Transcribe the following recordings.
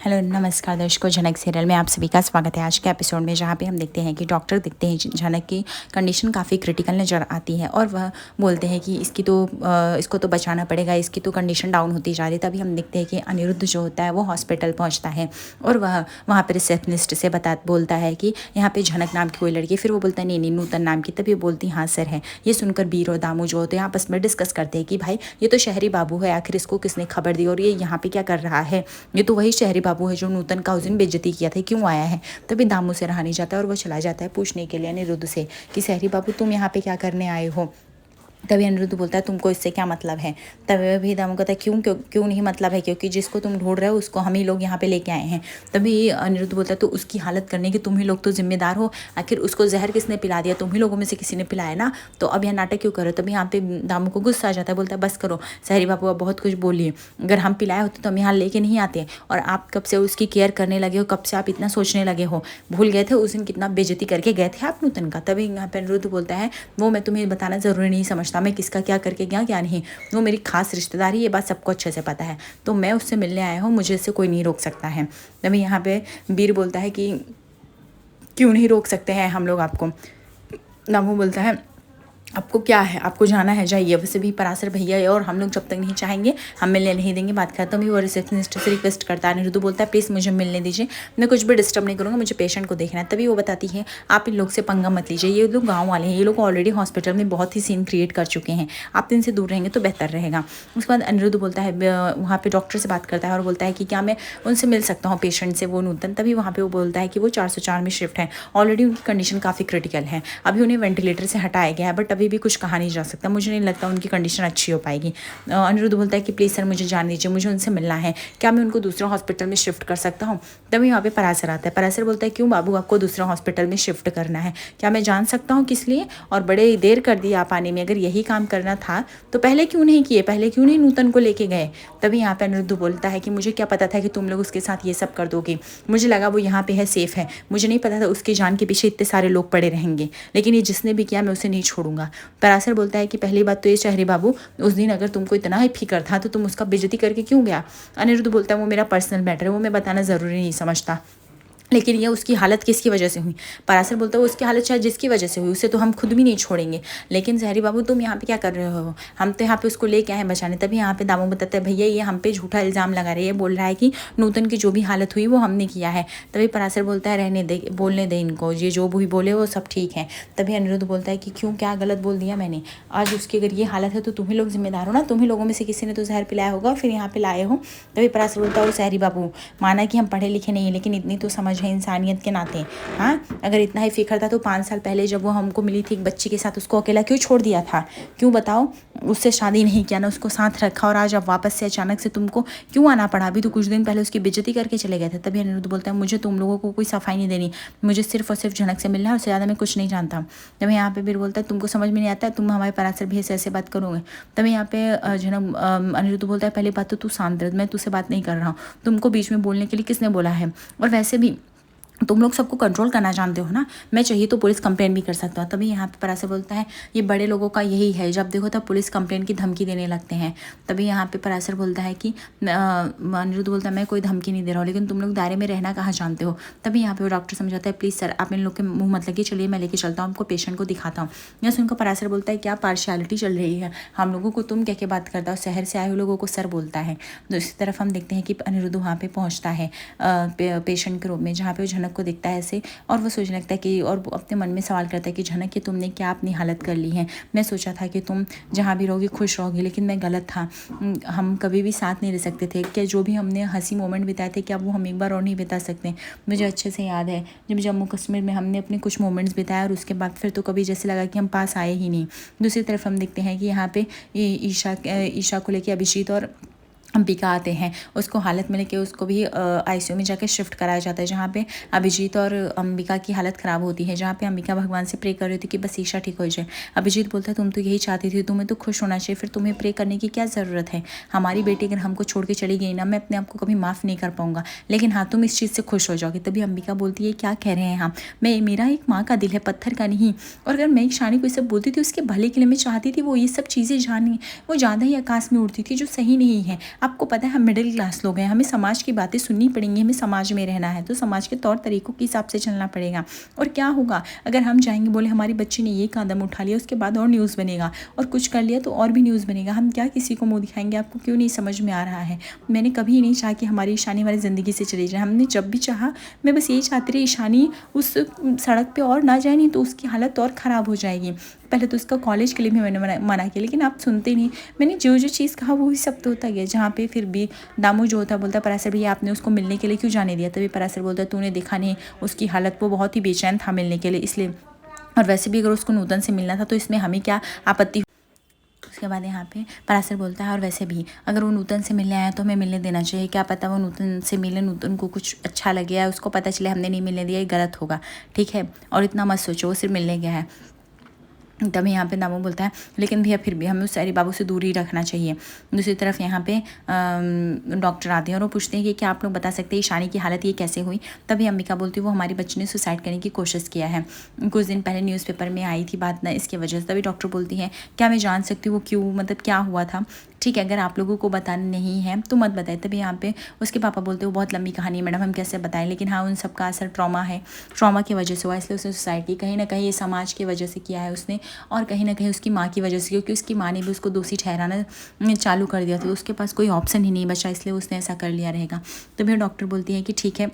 Hello नमस्कार दर्शकों, झनक सीरियल में आप सभी का स्वागत है। आज के एपिसोड में जहाँ पे हम देखते हैं कि डॉक्टर दिखते हैं, झनक की कंडीशन काफ़ी क्रिटिकल नज़र आती है और वह बोलते हैं कि इसको तो बचाना पड़ेगा, इसकी तो कंडीशन डाउन होती जा रही है। तभी हम देखते हैं कि अनिरुद्ध जो होता है वो हॉस्पिटल पहुँचता है और वह वहाँ पर रिसेप्शनिस्ट से बोलता है कि यहाँ पर झनक नाम की कोई लड़की। फिर वो बोलता है नहीं नूतन नाम की। तभी बोलती हाँ सर है। ये सुनकर बीर और दामू जो होते हैं आपस में डिस्कस करते हैं कि भाई ये तो शहरी बाबू है, आखिर इसको किसने खबर दी और ये यहाँ पे क्या कर रहा है। ये तो वही शहरी बाबू है जो नूतन का उस दिन बेइज्जती किया था, क्यों आया है। तभी दामू से रहा नहीं जाता और वो चला जाता है पूछने के लिए अनिरुद्ध से कि शहरी बाबू तुम यहाँ पे क्या करने आए हो। तभी अनिरुद्ध बोलता है तुमको इससे क्या मतलब है। तभी भी दामू कहता है क्यों नहीं मतलब है, क्योंकि जिसको तुम ढूंढ रहे हो उसको हम ही लोग यहाँ पे लेके आए हैं। तभी अनिरुद्ध बोलता है तो उसकी हालत करने की तुम ही लोग तो जिम्मेदार हो, आखिर उसको जहर किसने पिला दिया, तुम ही लोगों में से किसी ने पिलाया ना, तो अब यह नाटक क्यों करो। तभी यहाँ पे दामू को गुस्सा आ जाता है, बोलता है बस करो शहरी बाबू, अब बहुत कुछ बोलिए, अगर हम पिलाए होते तो हम यहाँ लेके नहीं आते और आप कब से उसकी केयर करने लगे हो, कब से आप इतना सोचने लगे हो, भूल गए थे उस दिन कितना बेइज्जती करके गए थे आप नूतन का। तभी यहाँ पे अनिरुद्ध बोलता है वो मैं तुम्हें बताना ज़रूरी नहीं समझता, मैं किसका क्या करके गया क्या नहीं, वो मेरी खास रिश्तेदारी, ये बात सबको अच्छे से पता है, तो मैं उससे मिलने आया हूँ, मुझे इससे कोई नहीं रोक सकता है। तभी यहाँ पे वीर बोलता है कि क्यों नहीं रोक सकते हैं हम लोग आपको। नमू बोलता है आपको क्या है, आपको जाना है जाइए, वैसे भी पराशर भैया है और हम लोग जब तक नहीं चाहेंगे हम मिलने नहीं देंगे। बात करता हूँ वो रिसेप्शनिस्ट से रिक्वेस्ट करता है। अनिरुद्ध बोलता है प्लीज़ मुझे मिलने दीजिए, मैं कुछ भी डिस्टर्ब नहीं करूँगा, मुझे पेशेंट को देखना है। तभी वो बताती है आप इन लोग से पंगा मत लीजिए, ये लोग गाँव वाले हैं, ये लोग ऑलरेडी हॉस्पिटल में बहुत ही सीन क्रिएट कर चुके हैं, आप इनसे दूर रहेंगे तो बेहतर रहेगा। उसके बाद अनिरुद्ध बोलता है वहाँ पर डॉक्टर से बात करता है और बोलता है कि क्या मैं उनसे मिल सकता हूँ पेशेंट से, वो नूतन। तभी वहाँ पर वो बोलता है कि वो 404 में शिफ्ट है, ऑलरेडी उनकी कंडीशन काफ़ी क्रिटिकल है, अभी उन्हें वेंटिलेटर से हटाया गया है, बट अभी भी कुछ कहा नहीं जा सकता, मुझे नहीं लगता उनकी कंडीशन अच्छी हो पाएगी। अनिरुद्ध बोलता है कि प्लीज़ सर मुझे जान दीजिए, मुझे उनसे मिलना है, क्या मैं उनको दूसरा हॉस्पिटल में शिफ्ट कर सकता हूँ। तभी यहाँ पे पराशर आता है। पराशर बोलता है क्यों बाबू आपको दूसरा हॉस्पिटल में शिफ्ट करना है, क्या मैं जान सकता हूँ किस लिए, और बड़े देर कर दिया आप आने में, अगर यही काम करना था तो पहले क्यों नहीं किए, पहले क्यों नहीं नूतन को लेके गए। तभी यहाँ पे अनिरुद्ध बोलता है कि मुझे क्या पता था कि तुम लोग उसके साथ ये सब कर दोगे, मुझे लगा वो यहाँ पे है, सेफ है, मुझे नहीं पता था उसकी जान के पीछे इतने सारे लोग पड़े रहेंगे, लेकिन ये जिसने भी किया मैं उसे नहीं छोड़ूंगा। पराशर बोलता है कि पहली बात तो ये शहरी बाबू, उस दिन अगर तुमको इतना ही फिक्र था तो तुम उसका बेइज्जती करके क्यों गया। अनिरुद्ध बोलता है वो मेरा पर्सनल मैटर है, वो मैं बताना ज़रूरी नहीं समझता, लेकिन ये उसकी हालत किसकी वजह से हुई। पराशर बोलता है उसकी हालत शायद जिसकी वजह से हुई उसे तो हम खुद भी नहीं छोड़ेंगे, लेकिन शहरी बाबू तुम यहाँ पे क्या कर रहे हो, हम तो यहाँ पे उसको लेके आए हैं बचाने। तभी यहाँ पे दामू बताता है भैया ये हम पे झूठा इल्ज़ाम लगा रही है, बोल रहा है कि नूतन की जो भी हालत हुई वो हमने किया है। तभी पराशर बोलता है रहने दे, बोलने दे इनको, ये जो भी बोले वो सब ठीक है। तभी अनिरुद्ध बोलता है कि क्यों, क्या गलत बोल दिया मैंने, आज उसकी अगर ये हालत है तो तुम ही लोग जिम्मेदार हो ना, तुम ही लोगों में से किसी ने तो जहर पिलाया होगा फिर यहाँ पे लाए हो। तभी पराशर बोलता है शहरी बाबू माना कि हम पढ़े लिखे नहीं, लेकिन इतनी तो समझ है इंसानियत के नाते। हाँ अगर इतना ही फिक्र था तो 5 साल पहले जब वो हमको मिली थी एक बच्ची के साथ, उसको अकेला क्यों छोड़ दिया था, क्यों बताओ, उससे शादी नहीं किया ना उसको साथ रखा, और आज अब वापस से अचानक से तुमको क्यों आना पड़ा, अभी तो कुछ दिन पहले उसकी बेइज्जती करके चले गए थे। तभी अनिरुद्ध बोलता है मुझे तुम लोगों को कोई सफाई नहीं देनी, मुझे सिर्फ और सिर्फ झनक से मिलना है, उससे ज़्यादा मैं कुछ नहीं जानता। तभी यहाँ पे फिर बोलता है तुमको समझ में नहीं आता है, तुम हमारे पराशर भी ऐसे बात करोगे। तभी यहाँ पे झनक अनिरुद्ध बोलता है पहली बात तो तू शांत रह, मैं तुझसे बात नहीं कर रहा हूँ, तुमको बीच में बोलने के लिए किसने बोला है, और वैसे भी तुम लोग सबको कंट्रोल करना जानते हो ना, मैं चाहिए तो पुलिस कंप्लेंट भी कर सकता हूँ। तभी यहाँ पे पराशर बोलता है ये बड़े लोगों का यही है, जब देखो तब पुलिस कंप्लेंट की धमकी देने लगते हैं। तभी यहाँ पे पराशर बोलता है कि अनिरुद्ध बोलता है मैं कोई धमकी नहीं दे रहा हूँ, लेकिन तुम लोग दायरे में रहना कहाँ जानते हो। तभी यहाँ पे वो डॉक्टर समझाता है प्लीज़ सर आप इन लोग के मुँह मत लगिए, चलिए मैं लेके चलता हूँ, आपको पेशेंट को दिखाता हूँ। यह सुनकर पराशर बोलता है क्या पार्शियलिटी चल रही है, हम लोगों को तुम कह के बात करता हो, शहर से आए हुए लोगों को सर बोलता है। दूसरी तरफ हम देखते हैं कि अनिरुद्ध वहाँ पे पहुँचता है पेशेंट के रूप में, जहाँ पे वो झनक को दिखता है ऐसे, और वो सोचने लगता है कि, और अपने मन में सवाल करता है कि झनक कि तुमने क्या अपनी हालत कर ली है, मैं सोचा था कि तुम जहाँ भी रहोगी खुश रहोगी, लेकिन मैं गलत था, हम कभी भी साथ नहीं रह सकते थे, क्या जो भी हमने हंसी मोमेंट बिताए थे क्या वो हम एक बार और नहीं बिता सकते। मुझे अच्छे से याद है जब जम्मू कश्मीर में हमने अपने कुछ मोमेंट्स बिताए और उसके बाद फिर तो कभी जैसे लगा कि हम पास आए ही नहीं। दूसरी तरफ हम देखते हैं कि यहाँ पे ईशा को लेकर अभिजीत और अंबिका आते हैं, उसको हालत में लेके उसको भी आईसीयू में जाके शिफ्ट कराया जाता है, जहाँ पे अभिजीत और अंबिका की हालत ख़राब होती है, जहाँ पे अंबिका भगवान से प्रे कर रही थी कि बस ईशा ठीक हो जाए। अभिजीत बोलता है तुम तो यही चाहती थी, तुम्हें तो खुश होना चाहिए, फिर तुम्हें प्रे करने की क्या ज़रूरत है, हमारी बेटी अगर हमको छोड़ के चली गई ना मैं अपने आप को कभी माफ़ नहीं कर पाऊँगा, लेकिन हाँ तुम इस चीज़ से खुश हो जाओगे। तभी अंबिका बोलती है क्या कह रहे हैं हम, मेरा एक माँ का दिल है पत्थर का नहीं, और अगर मैं एक शानी को ये सब बोलती थी उसके भले के लिए मैं चाहती थी वो ये सब चीज़ें जानी, वो ज़्यादा ही आकाश में उड़ती थी जो सही नहीं है। आपको पता है हम मिडिल क्लास लोग हैं, हमें समाज की बातें सुननी पड़ेंगी, हमें समाज में रहना है तो समाज के तौर तरीकों के हिसाब से चलना पड़ेगा। और क्या होगा अगर हम जाएंगे बोले हमारी बच्ची ने ये कदम उठा लिया, उसके बाद और न्यूज़ बनेगा, और कुछ कर लिया तो और भी न्यूज़ बनेगा, हम क्या किसी को मुँह दिखाएंगे? आपको क्यों नहीं समझ में आ रहा है? मैंने कभी नहीं चाहा कि हमारी ईशानी हमारी ज़िंदगी से चली जाए। हमने जब भी चाहा, मैं बस यही चाहती रही ईशानी उस सड़क पे और ना जाए, नहीं तो उसकी हालत और ख़राब हो जाएगी। पहले तो उसका कॉलेज के लिए भी मैंने मना किया, लेकिन आप सुनते नहीं। मैंने जो जो चीज़ कहा वही सब तो होता गया। जहाँ पे फिर भी दामू जो होता बोलता पराशर भैया आपने उसको मिलने के लिए क्यों जाने दिया? तभी पराशर बोलता तूने देखा नहीं उसकी हालत, वो बहुत ही बेचैन था मिलने के लिए इसलिए, और वैसे भी अगर उसको नूतन से मिलना था तो इसमें हमें क्या आपत्ति। उसके बाद यहाँ पे पराशर बोलता है और वैसे भी अगर वो नूतन से मिलने आया तो हमें मिलने देना चाहिए, क्या पता वो नूतन से मिले, नूतन को कुछ अच्छा लगे या उसको पता चले हमने नहीं मिलने दिया, ये गलत होगा, ठीक है? और इतना मत सोचो, वो सिर्फ मिलने गया है। तभी यहाँ पे दामू बोलता है लेकिन भैया फिर भी हमें उस सारी बाबू से दूर ही रखना चाहिए। दूसरी तरफ यहाँ पे डॉक्टर आते हैं और वो पूछते हैं कि क्या आप लोग बता सकते हैं ईशानी की हालत ये कैसे हुई? तभी अंबिका बोलती है वो हमारी बच्ची ने सुसाइड करने की कोशिश किया है, कुछ दिन पहले न्यूज़पेपर में आई थी बात ना, इसकी वजह से। तभी डॉक्टर बोलती है क्या मैं जान सकती हूँ वो क्यों, मतलब क्या हुआ था? ठीक है, अगर आप लोगों को बताना नहीं है तो मत बताए। तभी यहाँ पे उसके पापा बोलते वो बहुत लंबी कहानी है मैडम, हम कैसे बताएं, लेकिन हाँ उन सबका असर ट्रॉमा है, ट्रॉमा की वजह से हुआ, इसलिए उसने सुसाइड की। कहीं ना कहीं ये समाज की वजह से किया है उसने, और कहीं ना कहीं उसकी माँ की वजह से, क्योंकि उसकी माँ ने भी उसको दोषी ठहराना चालू कर दिया था, तो उसके पास कोई ऑप्शन ही नहीं बचा, इसलिए उसने ऐसा कर लिया रहेगा। तो फिर डॉक्टर बोलती है कि ठीक है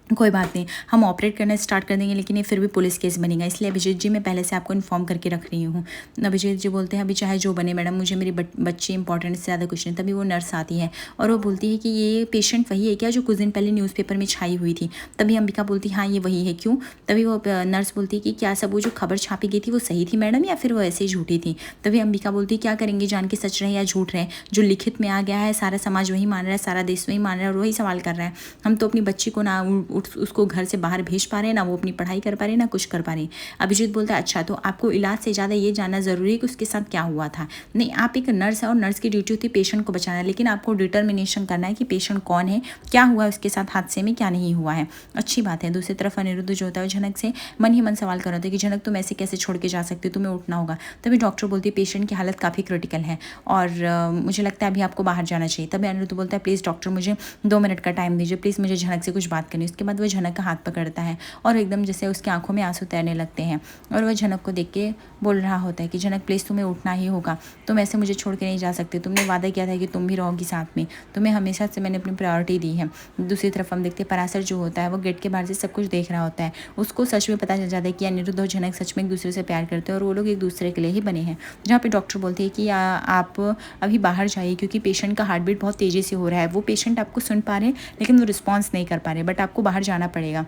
कोई बात नहीं, हम ऑपरेट करना स्टार्ट कर देंगे, लेकिन ये फिर भी पुलिस केस बनेगा, इसलिए अभिजीत जी मैं पहले से आपको इन्फॉर्म करके रख रही हूँ। अभिजीत जी बोलते हैं अभी चाहे जो बने मैडम, मुझे मेरी बच्ची इंपॉर्टेंट से ज़्यादा कुछ नहीं। तभी वो नर्स आती है और वो बोलती है कि ये पेशेंट वही है क्या जो कुछ दिन पहले न्यूज़पेपर में छाई हुई थी? तभी अंबिका बोलती है हाँ ये वही है, क्यों? तभी वो नर्स बोलती है कि क्या सब वो जो खबर छापी गई थी वो सही थी मैडम, या फिर वो ऐसे ही झूठी थी? तभी अंबिका बोलती है क्या करेंगे जान के, सच रहे या झूठ रहे, जो लिखित में आ गया है सारा समाज वही मान रहा है, सारा देश वही मान रहा है और वही सवाल कर रहा है। हम तो अपनी बच्ची को ना उसको घर से बाहर भेज पा रहे हैं, ना वो अपनी पढ़ाई कर पा रहे हैं, ना कुछ कर पा रहे हैं। अभिजीत बोलता है अच्छा तो आपको इलाज से ज़्यादा ये जानना ज़रूरी है कि उसके साथ क्या हुआ था? नहीं, आप एक नर्स है और नर्स की ड्यूटी होती है पेशेंट को बचाना, लेकिन आपको डिटर्मिनेशन करना है कि पेशेंट कौन है, क्या हुआ है उसके साथ हादसे में, क्या नहीं हुआ है। अच्छी बात है। दूसरी तरफ अनिरुद्ध जो होता है झनक से मन ही मन सवाल कर रहा था कि झनक तुम ऐसे कैसे छोड़ के जा सकते हो, तुम्हें उठना होगा। तभी डॉक्टर बोलती है पेशेंट की हालत काफ़ी क्रिटिकल है और मुझे लगता है अभी आपको बाहर जाना चाहिए। तभी अनिरुद्ध बोलता है प्लीज़ डॉक्टर मुझे 2 मिनट का टाइम दीजिए, प्लीज़ मुझे झनक से कुछ बात करनी है। उसके बाद वो झनक का हाथ पकड़ता है और एकदम जैसे उसकी आंखों में आंसू तैरने लगते हैं और वह झनक को देख के बोल रहा होता है कि झनक प्लीज़ तुम्हें उठना ही होगा, तुम ऐसे मुझे छोड़ के नहीं जा सकते, तुमने वादा किया था कि तुम भी रहोगी साथ में, तुम्हें हमेशा से मैंने अपनी प्रायोरिटी दी है। दूसरी तरफ हम देखते हैं पराशर जो होता है वो गेट के बाहर से सब कुछ देख रहा होता है, उसको सच में पता चल जाता है कि अनिरुद्ध और झनक सच में एक दूसरे से प्यार करते हैं और वो लोग एक दूसरे के लिए ही बने हैं। जहाँ पे डॉक्टर बोलती है कि आप अभी बाहर जाइए क्योंकि पेशेंट का हार्ट बीट बहुत तेज़ी से हो रहा है, वो पेशेंट आपको सुन पा रहे हैं लेकिन वो रिस्पॉन्स नहीं कर पा रहे, बट आपको बाहर जाना पड़ेगा।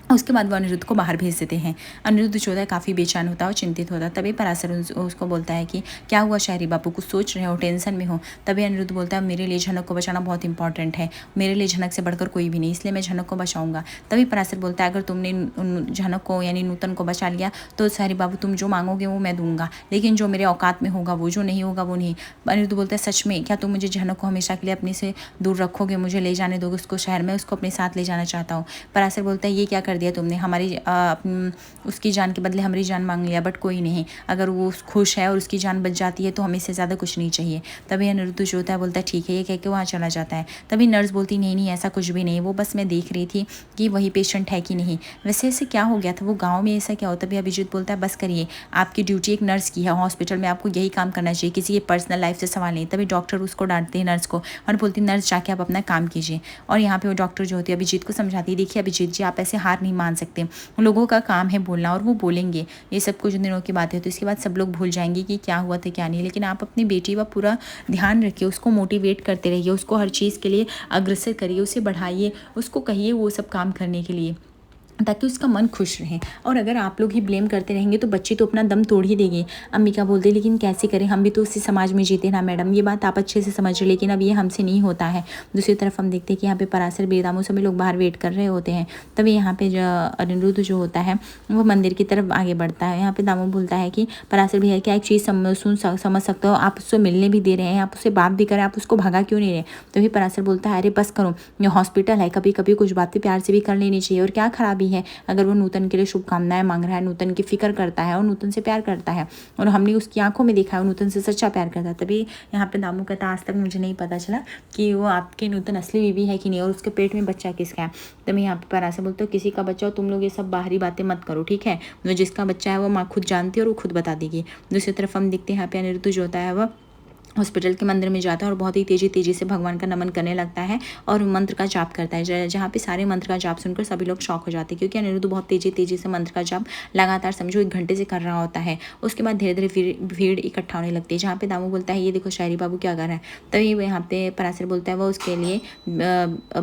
उसके बाद वो अनिरुद्ध को बाहर भेज देते हैं। अनिरुद्ध जो होता है काफ़ी बेचैन होता है और चिंतित होता है। तभी पराशर उसको बोलता है कि क्या हुआ शहरी बापू, कुछ सोच रहे हो, टेंशन में हो? तभी अनिरुद्ध बोलता है मेरे लिए झनक को बचाना बहुत इंपॉर्टेंट है, मेरे लिए झनक से बढ़कर कोई भी नहीं, इसलिए मैं झनक को बचाऊंगा। तभी पराशर बोलता है अगर तुमने झनक को यानी नूतन को बचा लिया तो शहरी बाबू तुम जो मांगोगे वो मैं दूंगा, लेकिन जो मेरे औकात में होगा वो, जो नहीं होगा वो नहीं। अनिरुद्ध बोलता है सच में क्या तुम मुझे झनक को हमेशा के लिए अपने से दूर रखोगे, मुझे ले जाने दोगे उसको शहर में, उसको अपने साथ ले जाना चाहता हूँ। पराशर बोलता है ये क्या कर दिया तुमने, हमारी उसकी जान के बदले हमारी जान मांग लिया, बट कोई नहीं, अगर वो खुश है और उसकी जान बच जाती है तो हमें इससे ज़्यादा कुछ नहीं चाहिए। तभी अनिरुद्ध जो होता है बोलता है ठीक है, ये कह के वहाँ चला जाता है। तभी नर्स बोलती नहीं नहीं ऐसा कुछ भी नहीं, वो बस मैं देख रही थी कि वही पेशेंट है कि नहीं, वैसे ऐसे क्या हो गया था, वो गाँव में ऐसा क्या होता है? तभी अभिजीत बोलता है बस करिए, आपकी ड्यूटी एक नर्स की है, हॉस्पिटल में आपको यही काम करना चाहिए, किसी के पर्सनल लाइफ से सवाल नहीं। तभी डॉक्टर उसको डांटते हैं नर्स को और बोलती नर्स जाके आप अपना काम कीजिए। और यहाँ पे वो डॉक्टर जो होती है अभिजीत को समझाती है देखिए अभिजीत जी आप ऐसे हार नहीं मान सकते, लोगों का काम है बोलना और वो बोलेंगे, ये सब कुछ दिनों की बात है, तो इसके बाद सब लोग भूल जाएंगे कि क्या हुआ था क्या नहीं, लेकिन आप अपनी बेटी का पूरा ध्यान रखिए, उसको मोटिवेट करते रहिए, उसको हर चीज़ के लिए अग्रसर करिए, उसे बढ़ाइए, उसको कहिए वो सब काम करने के लिए ताकि उसका मन खुश रहे। और अगर आप लोग ही ब्लेम करते रहेंगे तो बच्ची तो अपना दम तोड़ ही देगी। अंबिका बोलती लेकिन कैसे करें, हम भी तो उसी समाज में जीते ना मैडम, ये बात आप अच्छे से समझ रहे, लेकिन अब ये हमसे नहीं होता है। दूसरी तरफ हम देखते हैं कि यहाँ पे पराशर बेदामू सभी लोग बाहर वेट कर रहे होते हैं। तभी यहाँ पे अनिरुद्ध जो होता है वो मंदिर की तरफ आगे बढ़ता है। यहाँ पे दामू बोलता है कि पराशर भैया क्या एक चीज़ समझ सकते हो, आप उससे मिलने भी दे रहे हैं, आप उससे बात भी करें, आप उसको भगा क्यों नहीं रहे? तभी पराशर बोलता है अरे बस करो, ये हॉस्पिटल है, कभी कभी कुछ बातें प्यार से भी कर लेनी चाहिए, और क्या खराबी ही है। अगर वो नूतन के लिए शुभकामनाएं मांग रहा है, नूतन की फिक्र करता है और नूतन से प्यार करता है और हमने उसकी आंखों में देखा है वो नूतन से सच्चा प्यार करता है, तभी यहाँ पे दामू कहता आज तक मुझे नहीं पता चला कि वो आपकी नूतन असली बीवी है कि नहीं और उसके पेट में बच्चा किसका है। तो मैं यहाँ पे पराशर बोलते हो किसी का बच्चा हो, तुम लोग ये सब बाहरी बातें मत करो, ठीक है। वो जिसका बच्चा है वो माँ खुद जानती है और वो खुद बता देगी। दूसरी तरफ हम देखते हैं यहाँ पे अनिरुद्ध जो होता है वह हॉस्पिटल के मंदिर में जाता है और बहुत ही तेजी से भगवान का नमन करने लगता है और मंत्र का जाप करता है, जहाँ पे सारे मंत्र का जाप सुनकर सभी लोग शॉक हो जाते हैं, क्योंकि अनिरुद्ध बहुत तेजी से मंत्र का जाप लगातार समझो 1 घंटे से कर रहा होता है। उसके बाद धीरे धीरे भीड़ इकट्ठा होने लगती है, जहाँ पे दामू बोलता है ये देखो शायरी बाबू क्या कर रहा है। तभी वो यहाँ पे पराशर बोलता है वह उसके लिए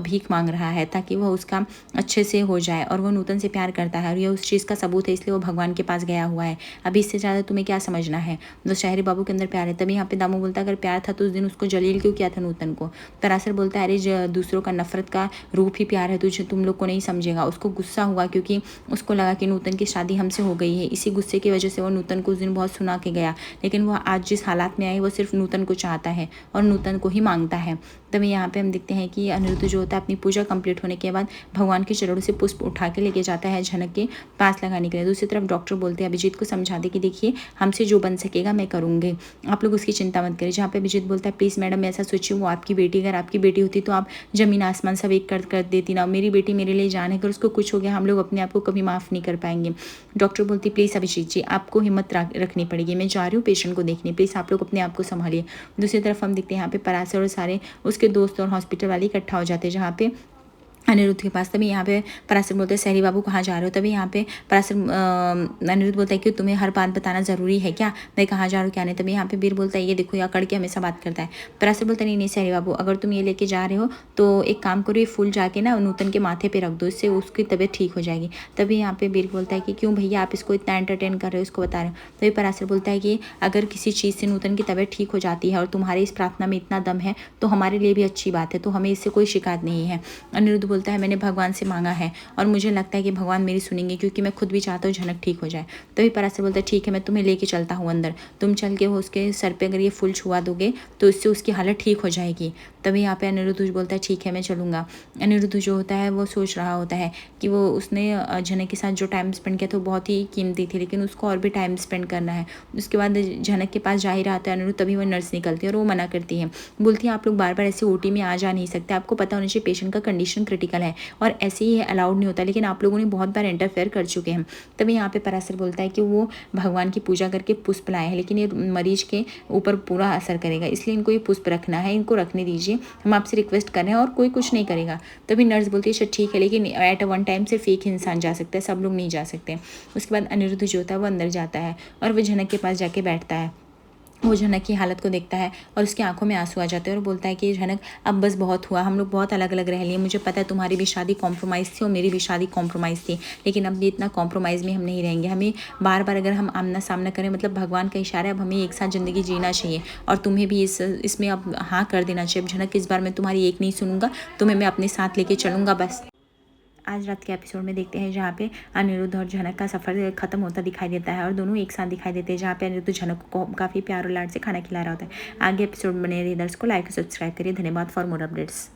भीख मांग रहा है ताकि वह उसका अच्छे से हो जाए और वह नूतन से प्यार करता है और यह उस चीज़ का सबूत है, इसलिए वो भगवान के पास गया हुआ है। अभी इससे ज़्यादा तुम्हें क्या समझना है, जो शायरी बाबू के अंदर प्यार है। तभी यहाँ पे दामू बोलता है अगर प्यार था तो उस दिन उसको जलील क्यों किया था नूतन को। पराशर बोलता है अरे दूसरों का नफरत का रूप ही प्यार है, तुझे तुम लोग को नहीं समझेगा। उसको गुस्सा हुआ क्योंकि उसको लगा कि नूतन की शादी हमसे हो गई है, इसी गुस्से की वजह से वो नूतन को उस दिन बहुत सुना के गया, लेकिन वो आज जिस हालात में आई वो सिर्फ नूतन को चाहता है और नूतन को ही मांगता है। तभी यहाँ पे हम देखते हैं कि अनिरुद्ध जो होता है अपनी पूजा कंप्लीट होने के बाद भगवान के चरणों से पुष्प उठा के लेके जाता है झनक के पास लगाने के लिए। दूसरी तरफ डॉक्टर बोलते हैं अभिजीत को समझा दे कि देखिए हमसे जो बन सकेगा मैं करूँगी, आप लोग उसकी चिंता मत करिए। जहाँ पे अभिजीत बोलता है प्लीज़ मैडम ऐसा सोचिए वो आपकी बेटी, अगर आपकी बेटी होती तो आप ज़मीन आसमान सब एक कर देती ना। मेरी बेटी मेरे लिए जान है, अगर उसको कुछ हो गया हम लोग अपने आप को कभी माफ़ नहीं कर पाएंगे। डॉक्टर बोलती प्लीज़ अभिजीत जी आपको हिम्मत रखनी पड़ेगी, मैं जा रही हूँ पेशेंट को देखने, प्लीज़ आप लोग अपने आप को संभालिए। दूसरी तरफ हम देखते हैं यहाँ पे पराशर और सारे उसके दोस्त और हॉस्पिटल वाले इकट्ठा हो जाते हैं जहाँ पे अनिरुद्ध के पास। तभी यहाँ पे पराशर बोलते हैं सहरी बाबू कहाँ जा रहे हो। तभी यहाँ पे पराशर अनिरुद्ध बोलता है कि तुम्हें हर बात बताना ज़रूरी है क्या, मैं कहाँ जा रहा हूँ क्या नहीं। तभी यहाँ पे वीर बोलता है ये देखो या अकड़ के हमेशा बात करता है। पराशर बोलता है नहीं सहरी बाबू अगर तुम ये लेके जा रहे हो तो एक काम करो ये फूल जाके ना नूतन के माथे पर रख दो, इससे उसकी तबीयत ठीक हो जाएगी। तभी यहाँ पे वीर बोलता है कि क्यों भैया आप इसको इतना एंटरटेन कर रहे हो, इसको बता रहे हो। तभी पराशर बोलता है कि अगर किसी चीज़ से नूतन की तबीयत ठीक हो जाती है और तुम्हारी इस प्रार्थना में इतना दम है तो हमारे लिए भी अच्छी बात है, तो हमें इससे कोई शिकायत नहीं है। अनिरुद्ध बोलता है मैंने भगवान से मांगा है और मुझे लगता है कि भगवान मेरी सुनेंगे, क्योंकि मैं खुद भी चाहता हूँ झनक ठीक हो जाए। तभी पराशर बोलता है ठीक है मैं तुम्हें लेके चलता हूँ अंदर, तुम चल के वो उसके सर पे अगर ये फूल छुआ दोगे तो इससे उसकी हालत ठीक हो जाएगी। तभी यहाँ पे अनिरुद्ध बोलता है ठीक है मैं चलूँगा। अनिरुद्ध जो होता है वो सोच रहा होता है कि वो उसने झनक के साथ जो टाइम स्पेंड किया था वो बहुत ही कीमती थी, लेकिन उसको और भी टाइम स्पेंड करना है। उसके बाद झनक के पास जा ही रहा था अनिरुद्ध, तभी वो नर्स निकलती है और वो मना करती है, बोलती है आप लोग बार बार ऐसे ओटी में आ जा नहीं सकते, आपको पता होना चाहिए पेशेंट का कंडीशन क्रिटिकल है और ऐसे ही अलाउड नहीं होता, लेकिन आप लोगों ने बहुत बार इंटरफेयर कर चुके हैं। तभी यहाँ पे पराशर बोलता है कि वो भगवान की पूजा करके पुष्प लाए हैं, लेकिन ये मरीज के ऊपर पूरा असर करेगा, इसलिए इनको ये पुष्प रखना है, इनको रखने दीजिए, हम आपसे रिक्वेस्ट कर रहे हैं और कोई कुछ नहीं करेगा। तभी नर्स बोलती है अच्छा ठीक है, लेकिन एट अ वन टाइम सिर्फ एक इंसान जा सकता है, सब लोग नहीं जा सकते। उसके बाद अनिरुद्ध जो होता है वो अंदर जाता है और वो झनक के पास जाके बैठता है। वो झनक की हालत को देखता है और उसकी आंखों में आंसू आ जाते हैं और बोलता है कि झनक अब बस बहुत हुआ, हम लोग बहुत अलग अलग रह लिए, मुझे पता है तुम्हारी भी शादी कॉम्प्रोमाइज़ थी और मेरी भी शादी कॉम्प्रोमाइज़ थी, लेकिन अब भी इतना कॉम्प्रोमाइज़ में हम नहीं रहेंगे। हमें बार बार अगर हम आमना सामना करें मतलब भगवान का इशारा है, अब हमें एक साथ ज़िंदगी जीना चाहिए और तुम्हें भी इसमें अब हाँ कर देना चाहिए। झनक इस बार मैं तुम्हारी एक नहीं सुनूंगा, तुम्हें मैं अपने साथ लेके चलूँगा बस। आज रात के एपिसोड में देखते हैं जहाँ पे अनिरुद्ध और झनक का सफ़र खत्म होता दिखाई देता है और दोनों एक साथ दिखाई देते हैं, जहाँ पे अनिरुद्ध झनक को काफ़ी प्यार और लाड से खाना खिला रहा होता है। आगे एपिसोड बने रहिए, दर्शकों लाइक और सब्सक्राइब करिए। धन्यवाद फॉर मोर अपडेट्स।